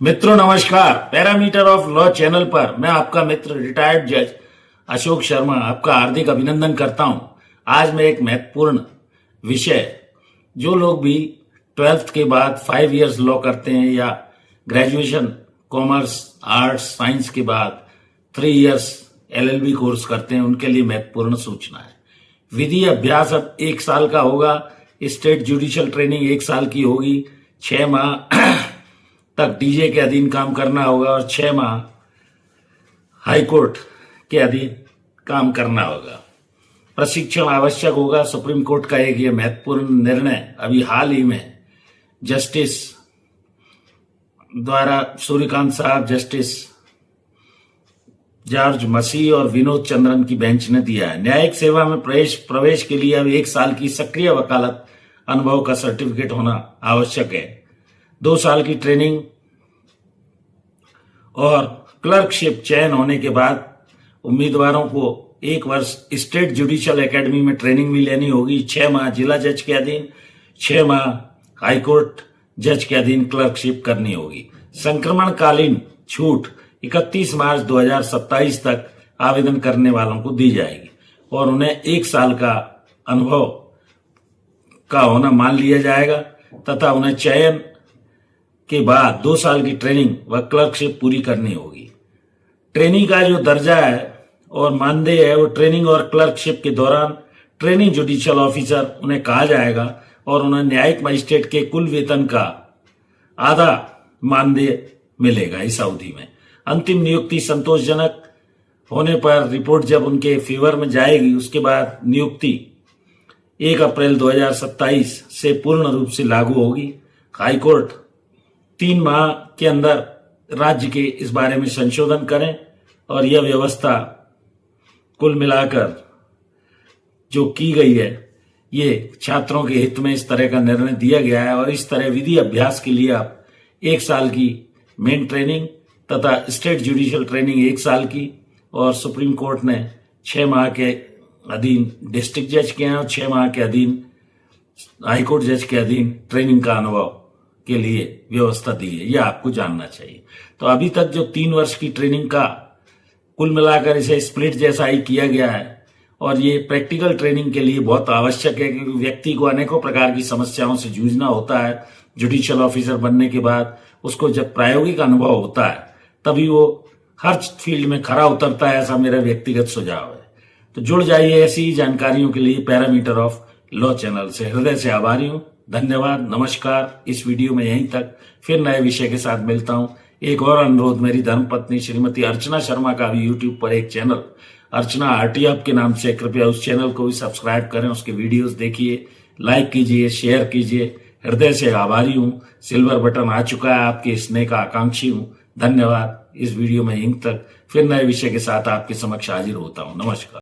मित्रों नमस्कार। Parameter of law channel पर मैं आपका मित्र रिटायर्ड जज अशोक शर्मा आपका हार्दिक अभिनंदन करता हूं। आज मैं एक महत्वपूर्ण विषय, जो लोग भी 12th के बाद 5 इयर्स लॉ करते हैं या ग्रेजुएशन कॉमर्स आर्ट्स साइंस के बाद 3 इयर्स LLB कोर्स करते हैं, उनके लिए महत्वपूर्ण सूचना है। विधि अभ्यास अब 1 साल का होगा। स्टेट जुडिशियल ट्रेनिंग 1 साल की होगी। 6 माह तक डीजे के अधीन काम करना होगा और 6 माह हाईकोर्ट के अधीन काम करना होगा। प्रशिक्षण आवश्यक होगा। सुप्रीम कोर्ट का एक ये महत्वपूर्ण निर्णय अभी हाल ही में जस्टिस द्वारा सूर्यकांत साहब, जस्टिस जॉर्ज मसीह और विनोद चंद्रन की बेंच ने दिया है। न्यायिक सेवा में प्रवेश के लिए अब 1 साल की सक्रिय वकालत अनुभव का सर्टिफिकेट होना आवश्यक है। 2 साल की ट्रेनिंग और क्लर्कशिप चयन होने के बाद उम्मीदवारों को 1 वर्ष स्टेट जुडिशियल एकेडमी में ट्रेनिंग भी लेनी होगी। 6 माह जिला जज के अधीन, 6 माह हाईकोर्ट जज के अधीन क्लर्कशिप करनी होगी। संक्रमणकालीन छूट 31 मार्च 2027 तक आवेदन करने वालों को दी जाएगी और उन्हें 1 साल का अनुभव का होना मान लिया जाएगा तथा उन्हें चयन के बाद 2 साल की ट्रेनिंग व क्लर्कशिप पूरी करनी होगी। ट्रेनिंग का जो दर्जा है और मानदेय है, वो ट्रेनिंग और क्लर्कशिप के दौरान ट्रेनिंग जुडिशियल ऑफिसर उन्हें कहा जाएगा और उन्हें न्यायिक मजिस्ट्रेट के कुल वेतन का आधा मानदेय मिलेगा इस अवधि में। अंतिम नियुक्ति संतोषजनक होने पर रिपोर्ट जब उनके फेवर में जाएगी, उसके बाद नियुक्ति 1 अप्रैल 2027 से पूर्ण रूप से लागू होगी। हाईकोर्ट 3 माह के अंदर राज्य के इस बारे में संशोधन करें और यह व्यवस्था कुल मिलाकर जो की गई है, ये छात्रों के हित में इस तरह का निर्णय दिया गया है। और इस तरह विधि अभ्यास के लिए आप 1 साल की मेन ट्रेनिंग तथा स्टेट जुडिशियल ट्रेनिंग 1 साल की, और सुप्रीम कोर्ट ने 6 माह के अधीन डिस्ट्रिक्ट जज के हैं और 6 माह के अधीन हाईकोर्ट जज के अधीन ट्रेनिंग का अनुभव के लिए व्यवस्था दी है। यह आपको जानना चाहिए। तो अभी तक जो 3 वर्ष की ट्रेनिंग का कुल मिलाकर इसे स्प्लिट जैसा ही किया गया है और ये प्रैक्टिकल ट्रेनिंग के लिए बहुत आवश्यक है, क्योंकि व्यक्ति को अनेकों प्रकार की समस्याओं से जूझना होता है। जुडिशियल ऑफिसर बनने के बाद उसको जब प्रायोगिक अनुभव होता है तभी वो हर फील्ड में खरा उतरता है, ऐसा मेरा व्यक्तिगत सुझाव है। तो जुड़ जाइए ऐसी ही जानकारियों के लिए पैरामीटर ऑफ लॉ चैनल से। हृदय से आभारी हूं। धन्यवाद, नमस्कार। इस वीडियो में यहीं तक, फिर नए विषय के साथ मिलता हूं। एक और अनुरोध, मेरी धर्मपत्नी श्रीमती अर्चना शर्मा का भी यूट्यूब पर एक चैनल अर्चना RT के नाम से, कृपया उस चैनल को भी सब्सक्राइब करें, उसके वीडियोस देखिए, लाइक कीजिए, शेयर कीजिए। हृदय से आभारी हूं। सिल्वर बटन आ चुका है, आपके स्नेह का आकांक्षी हूं। धन्यवाद। इस वीडियो में यहीं तक, फिर नए विषय के साथ आपके समक्ष हाजिर होता हूं। नमस्कार।